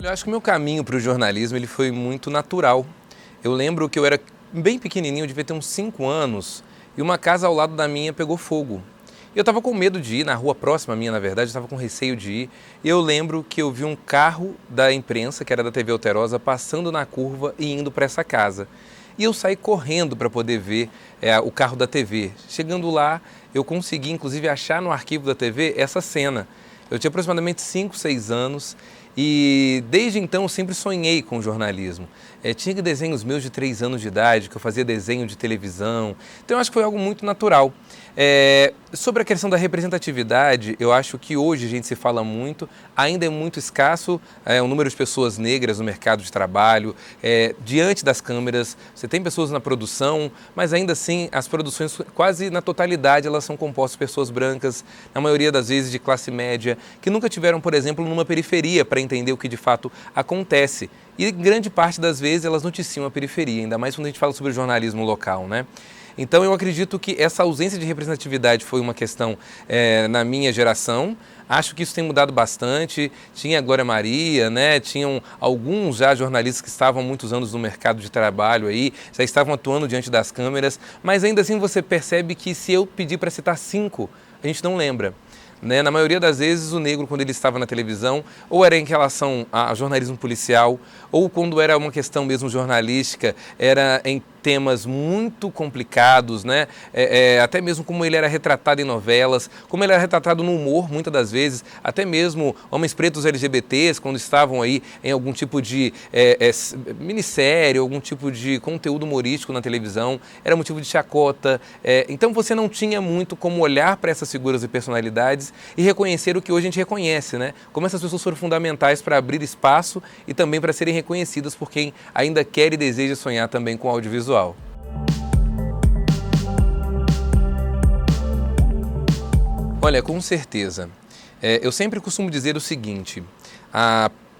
Eu acho que o meu caminho para o jornalismo ele foi muito natural. Eu lembro que eu era bem pequenininho, eu devia ter uns 5 anos, e uma casa ao lado da minha pegou fogo. E eu estava com medo de ir, na rua próxima à minha, na verdade, eu estava com receio de ir. E eu lembro que eu vi um carro da imprensa, que era da TV Alterosa, passando na curva e indo para essa casa. E eu saí correndo para poder ver o carro da TV. Chegando lá, eu consegui, inclusive, achar no arquivo da TV essa cena. Eu tinha aproximadamente 5, 6 anos e desde então eu sempre sonhei com jornalismo. Tinha desenhos meus de 3 anos de idade, que eu fazia desenho de televisão, então eu acho que foi algo muito natural. Sobre a questão da representatividade, eu acho que hoje a gente se fala muito, ainda é muito escasso o número de pessoas negras no mercado de trabalho, diante das câmeras, você tem pessoas na produção, mas ainda assim as produções quase na totalidade elas são compostas por pessoas brancas, na maioria das vezes de classe média, que nunca tiveram, por exemplo, numa periferia para entender o que de fato acontece. E grande parte das vezes elas noticiam a periferia, ainda mais quando a gente fala sobre jornalismo local, né? Então eu acredito que essa ausência de representatividade foi uma questão na minha geração. Acho que isso tem mudado bastante. Tinha a Glória Maria, né? Tinham alguns já jornalistas que estavam há muitos anos no mercado de trabalho aí, já estavam atuando diante das câmeras, mas ainda assim você percebe que se eu pedir para citar 5, a gente não lembra. Na maioria das vezes, o negro, quando ele estava na televisão, ou era em relação a jornalismo policial, ou quando era uma questão mesmo jornalística, era em temas muito complicados, né? Até mesmo como ele era retratado em novelas, como ele era retratado no humor, muitas das vezes, até mesmo homens pretos LGBTs, quando estavam aí em algum tipo de minissérie, algum tipo de conteúdo humorístico na televisão, era motivo de chacota. Então você não tinha muito como olhar para essas figuras e personalidades e reconhecer o que hoje a gente reconhece, né? Como essas pessoas foram fundamentais para abrir espaço e também para serem reconhecidas por quem ainda quer e deseja sonhar também com o audiovisual. Olha, com certeza. Eu sempre costumo dizer o seguinte,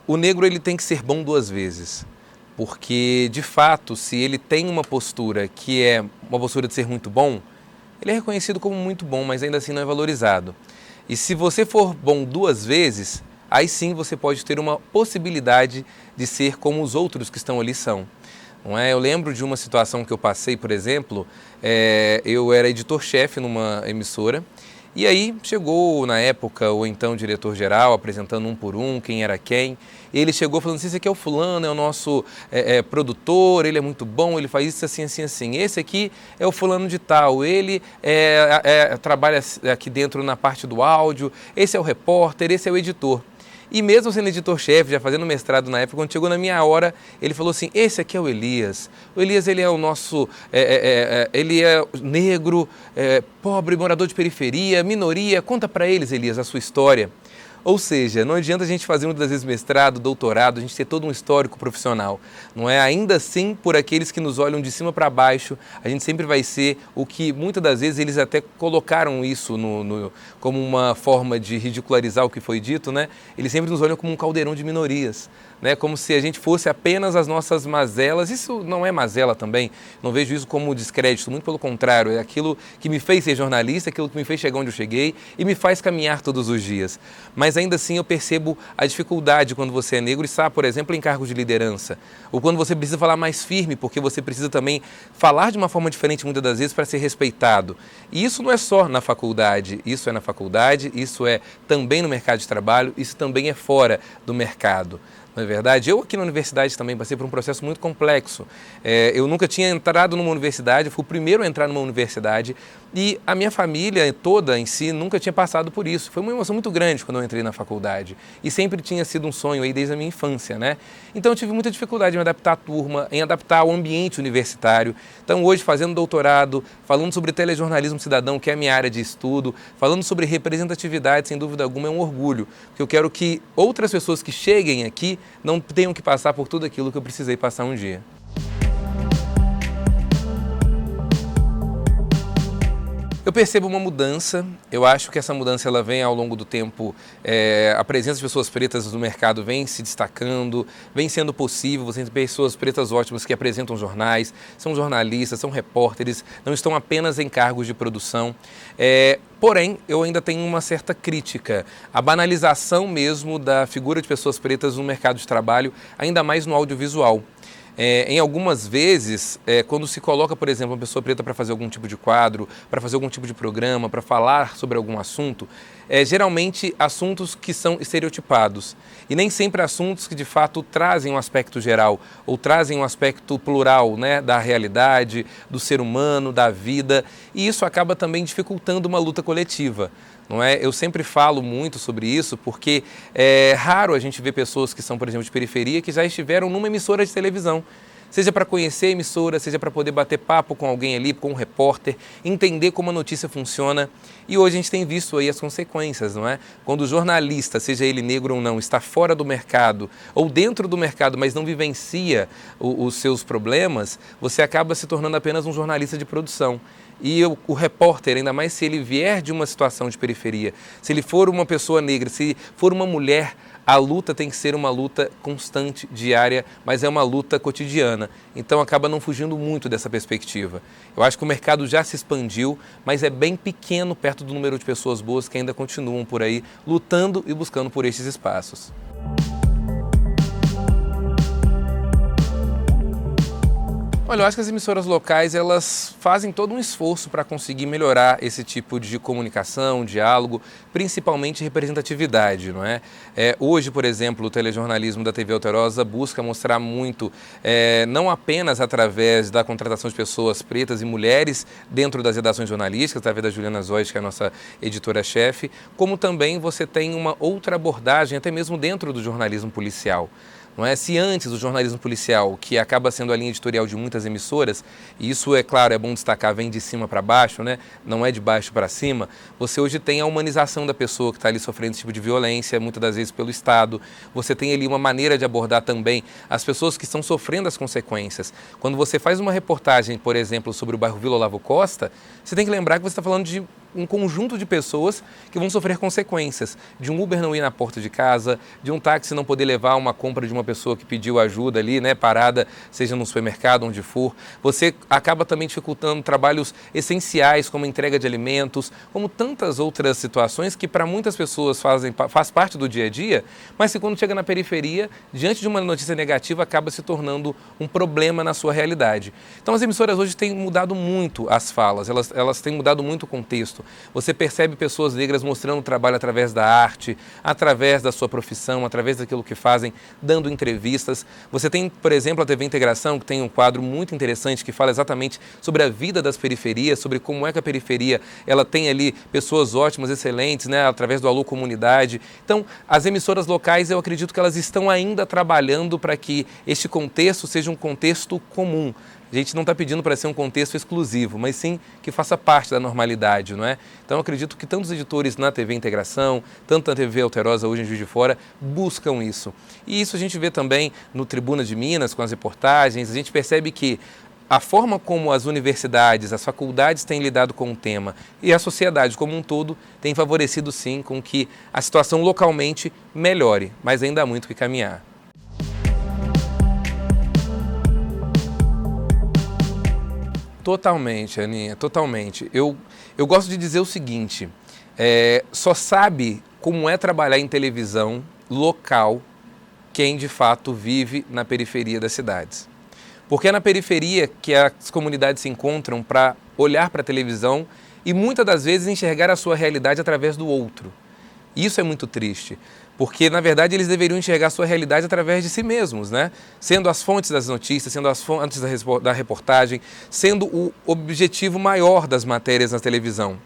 o negro ele tem que ser bom 2 vezes, porque de fato, se ele tem uma postura que é uma postura de ser muito bom, ele é reconhecido como muito bom, mas ainda assim não é valorizado. E se você for bom 2 vezes, aí sim você pode ter uma possibilidade de ser como os outros que estão ali são. Não é? Eu lembro de uma situação que eu passei, por exemplo, eu era editor-chefe numa emissora, e aí chegou na época o então diretor-geral apresentando um por um, quem era quem, e ele chegou falando assim, esse aqui é o fulano, é o nosso produtor, ele é muito bom, ele faz isso assim, assim, assim. Esse aqui é o fulano de tal, ele trabalha aqui dentro na parte do áudio, esse é o repórter, esse é o editor. E mesmo sendo editor-chefe, já fazendo mestrado na época, quando chegou na minha hora, ele falou assim, esse aqui é o Elias. O Elias, ele é o nosso, ele é negro, pobre, morador de periferia, minoria. Conta para eles, Elias, a sua história. Ou seja, não adianta a gente fazer muitas vezes mestrado, doutorado, a gente ter todo um histórico profissional. Não é? Ainda assim, por aqueles que nos olham de cima para baixo, a gente sempre vai ser o que muitas das vezes eles até colocaram isso como uma forma de ridicularizar o que foi dito, né? Eles sempre nos olham como um caldeirão de minorias, né? Como se a gente fosse apenas as nossas mazelas. Isso não é mazela também, não vejo isso como descrédito, muito pelo contrário, é aquilo que me fez ser jornalista, aquilo que me fez chegar onde eu cheguei e me faz caminhar todos os dias. Mas ainda assim eu percebo a dificuldade quando você é negro e está, por exemplo, em cargos de liderança. Ou quando você precisa falar mais firme, porque você precisa também falar de uma forma diferente muitas das vezes para ser respeitado. E isso não é só na faculdade, isso é na faculdade, isso é também no mercado de trabalho, isso também é fora do mercado. Não é verdade? Eu aqui na universidade também passei por um processo muito complexo. Eu nunca tinha entrado numa universidade, fui o primeiro a entrar numa universidade e a minha família toda em si nunca tinha passado por isso. Foi uma emoção muito grande quando eu entrei na faculdade e sempre tinha sido um sonho aí desde a minha infância, né? Então eu tive muita dificuldade em me adaptar à turma, em adaptar ao ambiente universitário. Então hoje fazendo doutorado, falando sobre telejornalismo cidadão, que é a minha área de estudo, falando sobre representatividade, sem dúvida alguma é um orgulho, porque eu quero que outras pessoas que cheguem aqui não tenham que passar por tudo aquilo que eu precisei passar um dia. Eu percebo uma mudança, eu acho que essa mudança ela vem ao longo do tempo, a presença de pessoas pretas no mercado vem se destacando, vem sendo possível, você tem pessoas pretas ótimas que apresentam jornais, são jornalistas, são repórteres, não estão apenas em cargos de produção. Porém, eu ainda tenho uma certa crítica, a banalização mesmo da figura de pessoas pretas no mercado de trabalho, ainda mais no audiovisual. Em algumas vezes, quando se coloca, por exemplo, uma pessoa preta para fazer algum tipo de quadro, para fazer algum tipo de programa, para falar sobre algum assunto, geralmente assuntos que são estereotipados e nem sempre assuntos que de fato trazem um aspecto geral ou trazem um aspecto plural, né, da realidade, do ser humano, da vida, e isso acaba também dificultando uma luta coletiva. Não é? Eu sempre falo muito sobre isso porque é raro a gente ver pessoas que são, por exemplo, de periferia que já estiveram numa emissora de televisão. Seja para conhecer a emissora, seja para poder bater papo com alguém ali, com um repórter, entender como a notícia funciona. E hoje a gente tem visto aí as consequências, não é? Quando o jornalista, seja ele negro ou não, está fora do mercado ou dentro do mercado, mas não vivencia os seus problemas, você acaba se tornando apenas um jornalista de produção. E o repórter, ainda mais se ele vier de uma situação de periferia, se ele for uma pessoa negra, se for uma mulher, a luta tem que ser uma luta constante, diária, mas é uma luta cotidiana. Então acaba não fugindo muito dessa perspectiva. Eu acho que o mercado já se expandiu, mas é bem pequeno perto do número de pessoas boas que ainda continuam por aí lutando e buscando por estes espaços. Olha, eu acho que as emissoras locais, elas fazem todo um esforço para conseguir melhorar esse tipo de comunicação, diálogo, principalmente representatividade, não é? Hoje, por exemplo, o telejornalismo da TV Alterosa busca mostrar muito, não apenas através da contratação de pessoas pretas e mulheres dentro das redações jornalísticas, através da Juliana Zoid, que é a nossa editora-chefe, como também você tem uma outra abordagem, até mesmo dentro do jornalismo policial. Não é? Se antes o jornalismo policial, que acaba sendo a linha editorial de muitas emissoras, e isso é claro, é bom destacar, vem de cima para baixo, né? Não é de baixo para cima, você hoje tem a humanização da pessoa que está ali sofrendo esse tipo de violência, muitas das vezes pelo Estado. Você tem ali uma maneira de abordar também as pessoas que estão sofrendo as consequências. Quando você faz uma reportagem, por exemplo, sobre o bairro Vila Olavo Costa, você tem que lembrar que você está falando de um conjunto de pessoas que vão sofrer consequências, de um Uber não ir na porta de casa, de um táxi não poder levar uma compra de uma pessoa que pediu ajuda ali, né, parada, seja no supermercado, onde for. Você acaba também dificultando trabalhos essenciais, como entrega de alimentos, como tantas outras situações que para muitas pessoas faz parte do dia a dia, mas que quando chega na periferia, diante de uma notícia negativa, acaba se tornando um problema na sua realidade. Então as emissoras hoje têm mudado muito as falas, elas têm mudado muito o contexto. Você percebe pessoas negras mostrando o trabalho através da arte, através da sua profissão, através daquilo que fazem, dando entrevistas. Você tem, por exemplo, a TV Integração, que tem um quadro muito interessante que fala exatamente sobre a vida das periferias, sobre como é que a periferia ela tem ali pessoas ótimas, excelentes, né, através do Alô Comunidade. Então, as emissoras locais, eu acredito que elas estão ainda trabalhando para que este contexto seja um contexto comum. A gente não está pedindo para ser um contexto exclusivo, mas sim que faça parte da normalidade, não é? Então eu acredito que tantos editores na TV Integração, tanto na TV Alterosa hoje em Juiz de Fora, buscam isso. E isso a gente vê também no Tribuna de Minas, com as reportagens, a gente percebe que a forma como as universidades, as faculdades têm lidado com o tema e a sociedade como um todo tem favorecido sim com que a situação localmente melhore, mas ainda há muito o que caminhar. Totalmente, Aninha, totalmente. Eu gosto de dizer o seguinte, só sabe como é trabalhar em televisão local quem de fato vive na periferia das cidades. Porque é na periferia que as comunidades se encontram para olhar para a televisão e muitas das vezes enxergar a sua realidade através do outro. Isso é muito triste, porque na verdade eles deveriam enxergar a sua realidade através de si mesmos, né? Sendo as fontes das notícias, sendo as fontes da reportagem, sendo o objetivo maior das matérias na televisão.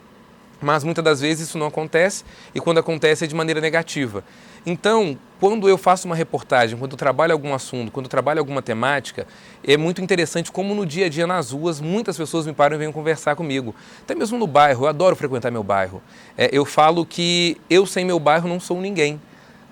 Mas muitas das vezes isso não acontece e quando acontece é de maneira negativa. Então, quando eu faço uma reportagem, quando eu trabalho algum assunto, quando eu trabalho alguma temática, é muito interessante como no dia a dia nas ruas muitas pessoas me param e vêm conversar comigo. Até mesmo no bairro, eu adoro frequentar meu bairro. Eu falo que eu sem meu bairro não sou ninguém.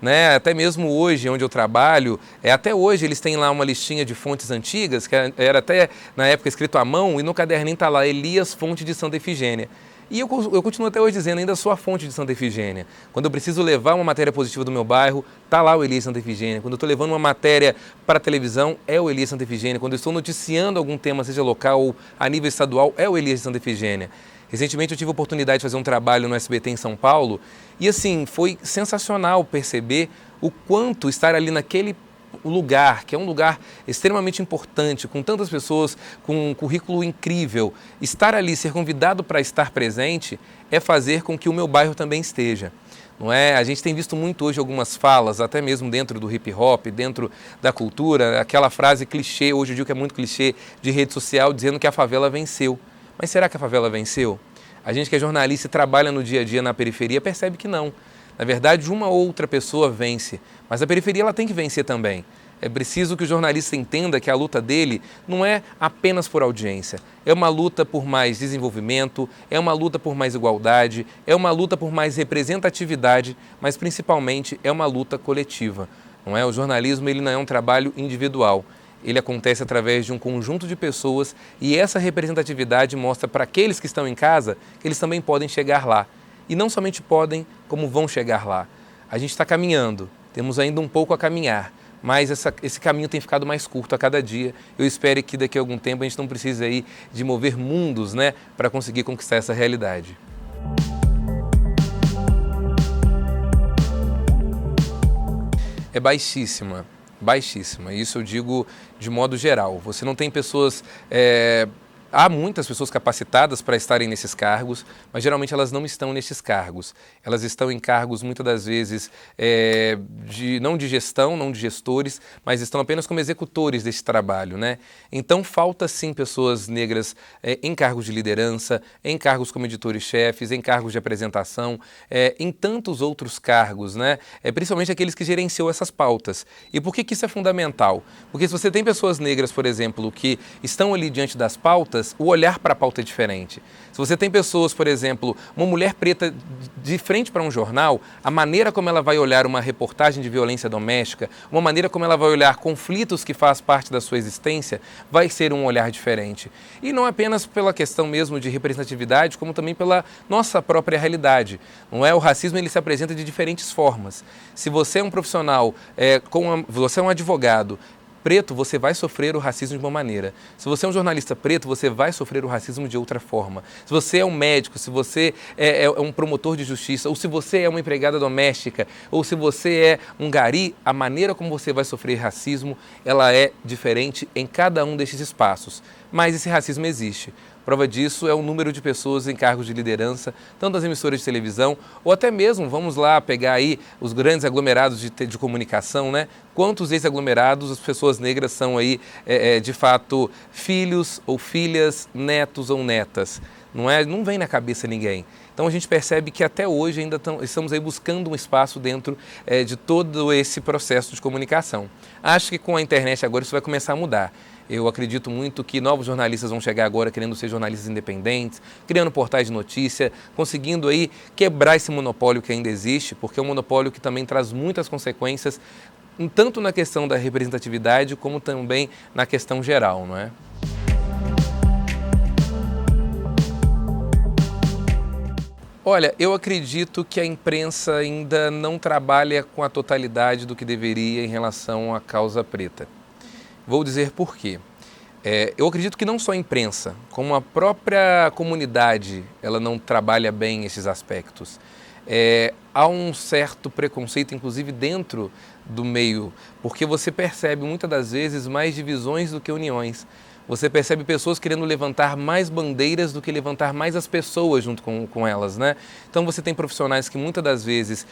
Né? Até mesmo hoje, onde eu trabalho, até hoje eles têm lá uma listinha de fontes antigas, que era até na época escrito à mão, e no caderninho está lá, Elias Fonte de Santa Efigênia. E eu continuo até hoje dizendo, ainda sou a fonte de Santa Efigênia. Quando eu preciso levar uma matéria positiva do meu bairro, está lá o Elias Santa Efigênia. Quando eu estou levando uma matéria para a televisão, é o Elias Santa Efigênia. Quando eu estou noticiando algum tema, seja local ou a nível estadual, é o Elias Santa Efigênia. Recentemente eu tive a oportunidade de fazer um trabalho no SBT em São Paulo e assim, foi sensacional perceber o quanto estar ali naquele lugar, que é um lugar extremamente importante, com tantas pessoas, com um currículo incrível, estar ali, ser convidado para estar presente, é fazer com que o meu bairro também esteja. Não é? A gente tem visto muito hoje algumas falas, até mesmo dentro do hip hop, dentro da cultura, aquela frase clichê, hoje eu digo que é muito clichê, de rede social, dizendo que a favela venceu. Mas será que a favela venceu? A gente que é jornalista e trabalha no dia a dia na periferia percebe que não. Na verdade, uma ou outra pessoa vence, mas a periferia ela tem que vencer também. É preciso que o jornalista entenda que a luta dele não é apenas por audiência, é uma luta por mais desenvolvimento, é uma luta por mais igualdade, é uma luta por mais representatividade, mas principalmente é uma luta coletiva. Não é? O jornalismo ele não é um trabalho individual. Ele acontece através de um conjunto de pessoas e essa representatividade mostra para aqueles que estão em casa que eles também podem chegar lá. E não somente podem, como vão chegar lá. A gente está caminhando, temos ainda um pouco a caminhar, mas esse caminho tem ficado mais curto a cada dia. Eu espero que daqui a algum tempo a gente não precise aí de mover mundos, né, para conseguir conquistar essa realidade. É baixíssima. Baixíssima, isso eu digo de modo geral. Você não tem pessoas, há muitas pessoas capacitadas para estarem nesses cargos, mas geralmente elas não estão nesses cargos. Elas estão em cargos muitas das vezes não de gestão, não de gestores, mas estão apenas como executores desse trabalho, né? Então falta sim pessoas negras em cargos de liderança, em cargos como editores-chefes, em cargos de apresentação, em tantos outros cargos, né? Principalmente aqueles que gerenciam essas pautas. E por que isso é fundamental? Porque se você tem pessoas negras, por exemplo, que estão ali diante das pautas, o olhar para a pauta é diferente. Se você tem pessoas, por exemplo, uma mulher preta de frente para um jornal, a maneira como ela vai olhar uma reportagem de violência doméstica, uma maneira como ela vai olhar conflitos que faz parte da sua existência, vai ser um olhar diferente. E não apenas pela questão mesmo de representatividade, como também pela nossa própria realidade. Não é? O racismo ele se apresenta de diferentes formas. Se você é um profissional, você é um advogado, preto, você vai sofrer o racismo de uma maneira. Se você é um jornalista preto, você vai sofrer o racismo de outra forma. Se você é um médico, se você é um promotor de justiça, ou se você é uma empregada doméstica, ou se você é um gari, a maneira como você vai sofrer racismo, ela é diferente em cada um desses espaços. Mas esse racismo existe. Prova disso é o número de pessoas em cargos de liderança, tanto das emissoras de televisão, ou até mesmo, vamos lá pegar aí os grandes aglomerados de comunicação, né? Quantos ex-aglomerados as pessoas negras são aí, de fato, filhos ou filhas, netos ou netas? Não vem na cabeça ninguém. Então a gente percebe que até hoje ainda estamos aí buscando um espaço dentro de todo esse processo de comunicação. Acho que com a internet agora isso vai começar a mudar. Eu acredito muito que novos jornalistas vão chegar agora querendo ser jornalistas independentes, criando portais de notícia, conseguindo aí quebrar esse monopólio que ainda existe, porque é um monopólio que também traz muitas consequências, tanto na questão da representatividade, como também na questão geral, não é? Olha, eu acredito que a imprensa ainda não trabalha com a totalidade do que deveria em relação à causa preta. Vou dizer por quê. Eu acredito que não só a imprensa, como a própria comunidade, ela não trabalha bem esses aspectos. Há um certo preconceito, inclusive dentro do meio, porque você percebe muitas das vezes mais divisões do que uniões. Você percebe pessoas querendo levantar mais bandeiras do que levantar mais as pessoas junto com elas, né? Então você tem profissionais que muitas das vezes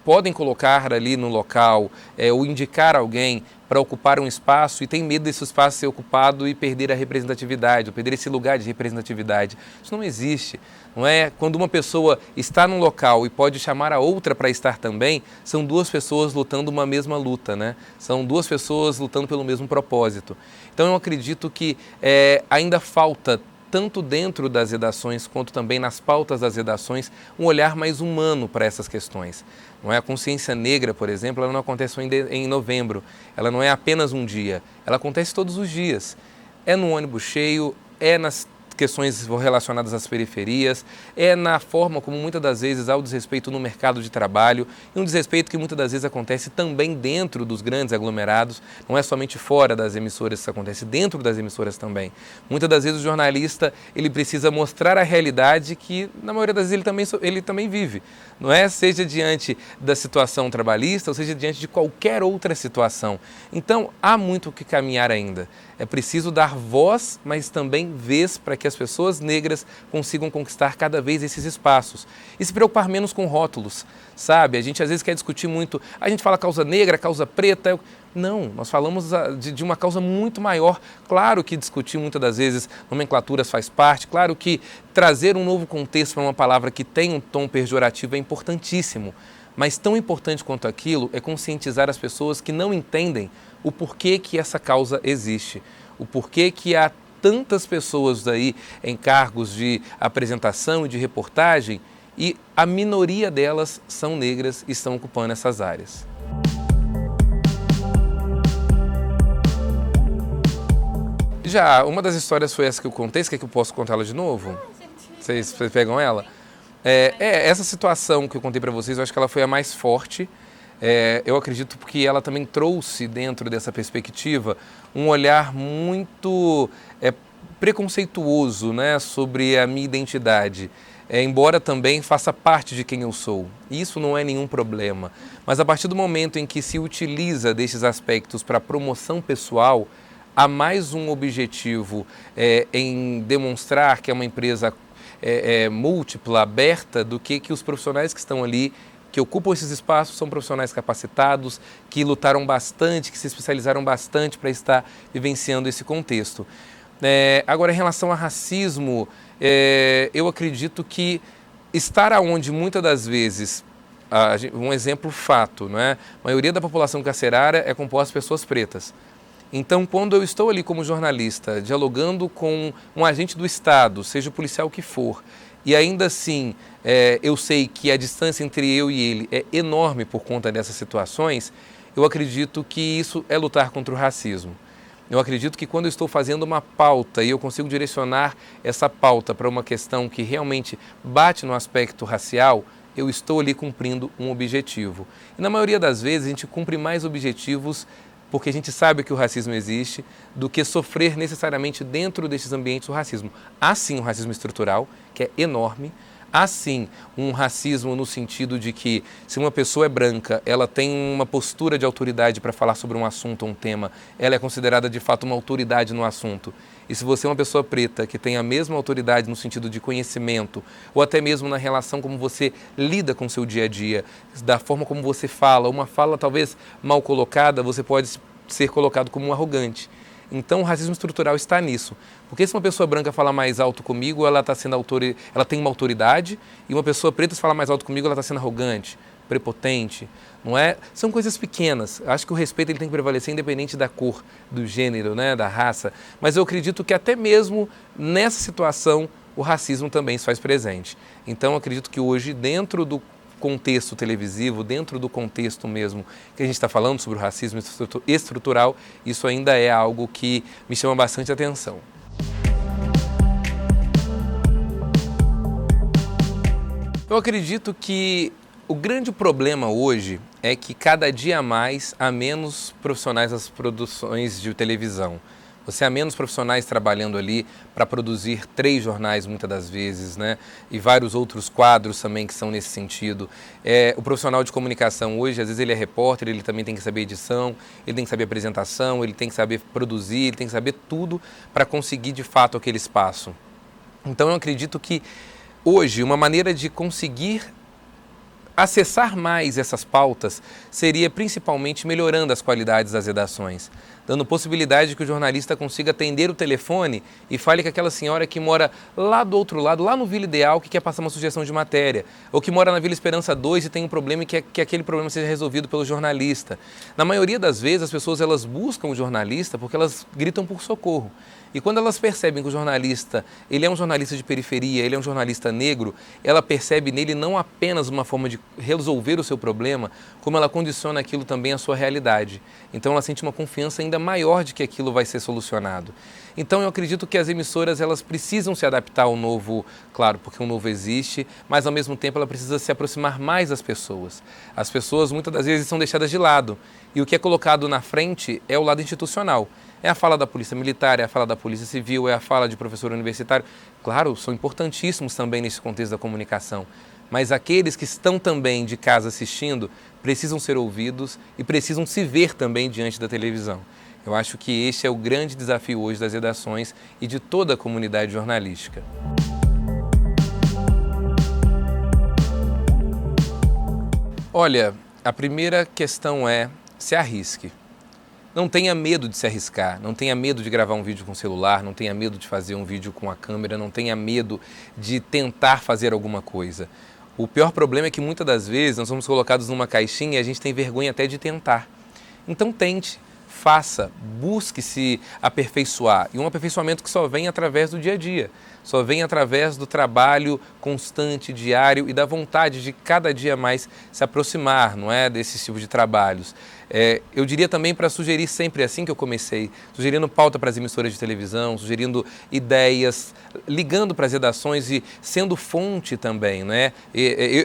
podem colocar ali no local ou indicar alguém para ocupar um espaço e tem medo desse espaço ser ocupado e perder a representatividade, ou perder esse lugar de representatividade. Isso não existe, não é? Quando uma pessoa está num local e pode chamar a outra para estar também, são duas pessoas lutando uma mesma luta, né? São duas pessoas lutando pelo mesmo propósito. Então eu acredito que ainda falta, tanto dentro das redações quanto também nas pautas das redações, um olhar mais humano para essas questões. Não é? A consciência negra, por exemplo, ela não acontece só em novembro, ela não é apenas um dia, ela acontece todos os dias. É no ônibus cheio, é nas questões relacionadas às periferias, é na forma como muitas das vezes há o desrespeito no mercado de trabalho, e um desrespeito que muitas das vezes acontece também dentro dos grandes aglomerados, não é somente fora das emissoras, isso acontece dentro das emissoras também. Muitas das vezes o jornalista ele precisa mostrar a realidade que na maioria das vezes ele também vive, não é? Seja diante da situação trabalhista ou seja diante de qualquer outra situação. Então há muito o que caminhar ainda. É preciso dar voz, mas também vez para que as pessoas negras consigam conquistar cada vez esses espaços. E se preocupar menos com rótulos, sabe? A gente às vezes quer discutir muito, a gente fala causa negra, causa preta. Não, nós falamos de uma causa muito maior. Claro que discutir muitas das vezes nomenclaturas faz parte, claro que trazer um novo contexto para uma palavra que tem um tom pejorativo é importantíssimo. Mas tão importante quanto aquilo é conscientizar as pessoas que não entendem o porquê que essa causa existe, o porquê que há tantas pessoas aí em cargos de apresentação e de reportagem e a minoria delas são negras e estão ocupando essas áreas. Já, uma das histórias foi essa que eu contei, você quer que eu possa contar ela de novo? Vocês pegam ela? Essa situação que eu contei para vocês, eu acho que ela foi a mais forte. Eu acredito que ela também trouxe dentro dessa perspectiva um olhar muito preconceituoso, né, sobre a minha identidade. Embora também faça parte de quem eu sou. Isso não é nenhum problema. Mas a partir do momento em que se utiliza desses aspectos para promoção pessoal, há mais um objetivo em demonstrar que é uma empresa múltipla, aberta, do que os profissionais que estão ali, que ocupam esses espaços, são profissionais capacitados, que lutaram bastante, que se especializaram bastante para estar vivenciando esse contexto. Agora, em relação a racismo, eu acredito que estar aonde muitas das vezes, um exemplo fato, não é? A maioria da população carcerária é composta de pessoas pretas. Então, quando eu estou ali como jornalista, dialogando com um agente do Estado, seja o policial que for, e ainda assim eu sei que a distância entre eu e ele é enorme por conta dessas situações, eu acredito que isso é lutar contra o racismo. Eu acredito que quando eu estou fazendo uma pauta e eu consigo direcionar essa pauta para uma questão que realmente bate no aspecto racial, eu estou ali cumprindo um objetivo. E na maioria das vezes a gente cumpre mais objetivos porque a gente sabe que o racismo existe, do que sofrer necessariamente dentro desses ambientes o racismo. Há sim um racismo estrutural, que é enorme. Há sim um racismo no sentido de que se uma pessoa é branca, ela tem uma postura de autoridade para falar sobre um assunto ou um tema, ela é considerada de fato uma autoridade no assunto. E se você é uma pessoa preta que tem a mesma autoridade no sentido de conhecimento, ou até mesmo na relação como você lida com o seu dia a dia, da forma como você fala, uma fala talvez mal colocada, você pode ser colocado como um arrogante. Então o racismo estrutural está nisso. Porque se uma pessoa branca fala mais alto comigo, ela tem uma autoridade, e uma pessoa preta se fala mais alto comigo, ela está sendo arrogante, prepotente, não é? São coisas pequenas. Acho que o respeito ele tem que prevalecer independente da cor, do gênero, né, da raça. Mas eu acredito que até mesmo nessa situação o racismo também se faz presente. Então eu acredito que hoje, dentro do contexto televisivo, dentro do contexto mesmo que a gente está falando sobre o racismo estrutural, isso ainda é algo que me chama bastante atenção. Eu acredito que o grande problema hoje é que cada dia mais há menos profissionais nas produções de televisão. Você há menos profissionais trabalhando ali para produzir 3 jornais muitas das vezes, né? E vários outros quadros também que são nesse sentido. O profissional de comunicação hoje, às vezes ele é repórter, ele também tem que saber edição, ele tem que saber apresentação, ele tem que saber produzir, ele tem que saber tudo para conseguir de fato aquele espaço. Então eu acredito que hoje uma maneira de conseguir acessar mais essas pautas seria principalmente melhorando as qualidades das redações, dando possibilidade de que o jornalista consiga atender o telefone e fale com aquela senhora que mora lá do outro lado, lá no Vila Ideal, que quer passar uma sugestão de matéria, ou que mora na Vila Esperança 2 e tem um problema e quer que aquele problema seja resolvido pelo jornalista. Na maioria das vezes, as pessoas elas buscam o jornalista porque elas gritam por socorro. E quando elas percebem que o jornalista, ele é um jornalista de periferia, ele é um jornalista negro, ela percebe nele não apenas uma forma de resolver o seu problema, como ela condiciona aquilo também à sua realidade. Então ela sente uma confiança ainda maior de que aquilo vai ser solucionado. Então eu acredito que as emissoras elas precisam se adaptar ao novo, claro, porque o novo existe, mas ao mesmo tempo ela precisa se aproximar mais das pessoas. As pessoas muitas das vezes são deixadas de lado e o que é colocado na frente é o lado institucional. É a fala da Polícia Militar, é a fala da Polícia Civil, é a fala de professor universitário. Claro, são importantíssimos também nesse contexto da comunicação, mas aqueles que estão também de casa assistindo precisam ser ouvidos e precisam se ver também diante da televisão. Eu acho que este é o grande desafio hoje das redações e de toda a comunidade jornalística. Olha, a primeira questão é se arrisque. Não tenha medo de se arriscar, não tenha medo de gravar um vídeo com o celular, não tenha medo de fazer um vídeo com a câmera, não tenha medo de tentar fazer alguma coisa. O pior problema é que muitas das vezes nós somos colocados numa caixinha e a gente tem vergonha até de tentar. Então tente. Faça, busque se aperfeiçoar. E um aperfeiçoamento que só vem através do dia a dia, só vem através do trabalho constante, diário e da vontade de cada dia mais se aproximar, não é, desses tipos de trabalhos. Eu diria também para sugerir sempre assim que eu comecei, sugerindo pauta para as emissoras de televisão, sugerindo ideias, ligando para as redações e sendo fonte também, né?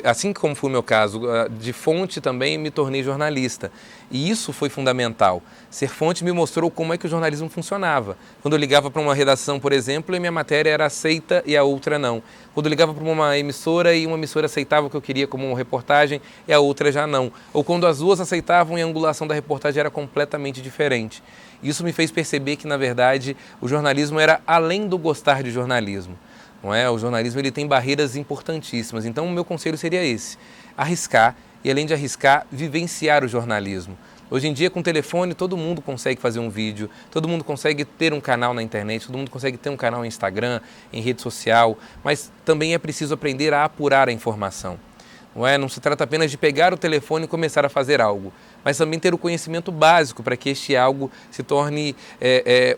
Assim como foi o meu caso, de fonte também me tornei jornalista. E isso foi fundamental. Ser fonte me mostrou como é que o jornalismo funcionava. Quando eu ligava para uma redação, por exemplo, a minha matéria era aceita e a outra não. Quando eu ligava para uma emissora e uma emissora aceitava o que eu queria como uma reportagem e a outra já não. Ou quando as duas aceitavam e a angulação da reportagem era completamente diferente. Isso me fez perceber que, na verdade, o jornalismo era além do gostar de jornalismo. Não é? O jornalismo ele tem barreiras importantíssimas. Então, o meu conselho seria esse: arriscar e, além de arriscar, vivenciar o jornalismo. Hoje em dia, com o telefone, todo mundo consegue fazer um vídeo, todo mundo consegue ter um canal na internet, todo mundo consegue ter um canal no Instagram, em rede social, mas também é preciso aprender a apurar a informação. Não se trata apenas de pegar o telefone e começar a fazer algo, mas também ter o conhecimento básico para que este algo se torne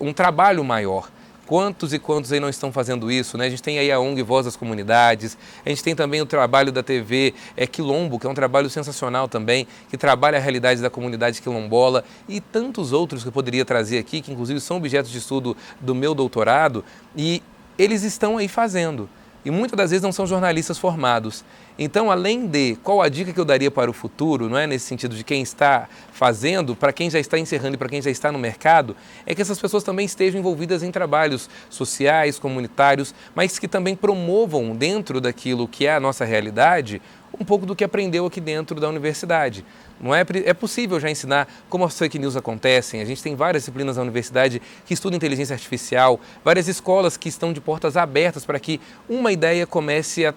um trabalho maior. Quantos e quantos aí não estão fazendo isso, né? A gente tem aí a ONG Voz das Comunidades, a gente tem também o trabalho da TV Quilombo, que é um trabalho sensacional também, que trabalha a realidade da comunidade quilombola e tantos outros que eu poderia trazer aqui, que inclusive são objetos de estudo do meu doutorado, e eles estão aí fazendo. E muitas das vezes não são jornalistas formados. Então, além de qual a dica que eu daria para o futuro, não é, nesse sentido de quem está fazendo, para quem já está encerrando e para quem já está no mercado, é que essas pessoas também estejam envolvidas em trabalhos sociais, comunitários, mas que também promovam dentro daquilo que é a nossa realidade um pouco do que aprendeu aqui dentro da universidade. Não é possível já ensinar como as fake news acontecem. A gente tem várias disciplinas na universidade que estudam inteligência artificial, várias escolas que estão de portas abertas para que uma ideia comece a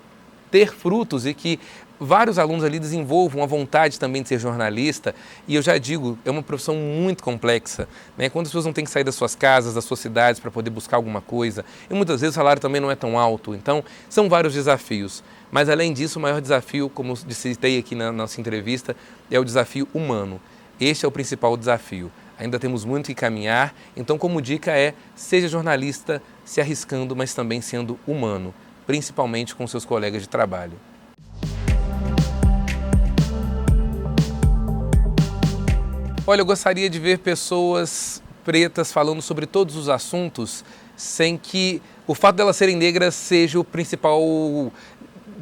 ter frutos e que vários alunos ali desenvolvam a vontade também de ser jornalista. E eu já digo, é uma profissão muito complexa, né? Quando as pessoas não têm que sair das suas casas, das suas cidades para poder buscar alguma coisa, e muitas vezes o salário também não é tão alto. Então, são vários desafios. Mas, além disso, o maior desafio, como citei aqui na nossa entrevista, é o desafio humano. Este é o principal desafio. Ainda temos muito que caminhar, então, como dica seja jornalista, se arriscando, mas também sendo humano, principalmente com seus colegas de trabalho. Olha, eu gostaria de ver pessoas pretas falando sobre todos os assuntos sem que o fato delas serem negras seja o principal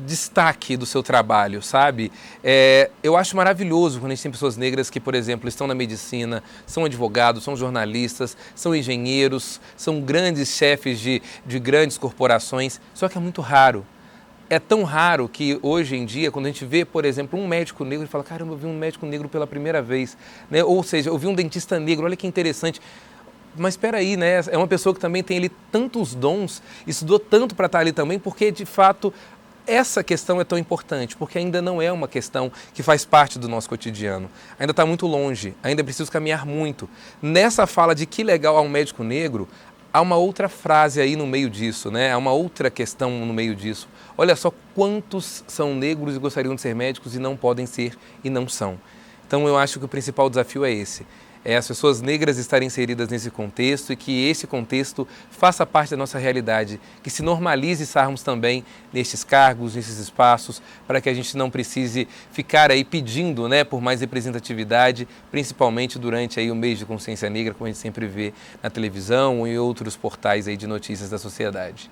destaque do seu trabalho, sabe? Eu acho maravilhoso quando a gente tem pessoas negras que, por exemplo, estão na medicina, são advogados, são jornalistas, são engenheiros, são grandes chefes de grandes corporações, só que é muito raro. É tão raro que hoje em dia, quando a gente vê, por exemplo, um médico negro, ele fala, caramba, eu vi um médico negro pela primeira vez, né? Ou seja, eu vi um dentista negro, olha que interessante. Mas espera aí, né? É uma pessoa que também tem ali tantos dons, estudou tanto para estar ali também, porque de fato essa questão é tão importante, porque ainda não é uma questão que faz parte do nosso cotidiano. Ainda está muito longe, ainda é preciso caminhar muito. Nessa fala de que legal há um médico negro, há uma outra frase aí no meio disso, né? Há uma outra questão no meio disso. Olha só quantos são negros e gostariam de ser médicos e não podem ser e não são. Então eu acho que o principal desafio é esse. as pessoas negras estarem inseridas nesse contexto e que esse contexto faça parte da nossa realidade, que se normalize estarmos também nestes cargos, nesses espaços, para que a gente não precise ficar aí pedindo, né, por mais representatividade, principalmente durante aí o mês de consciência negra, como a gente sempre vê na televisão ou em outros portais aí de notícias da sociedade.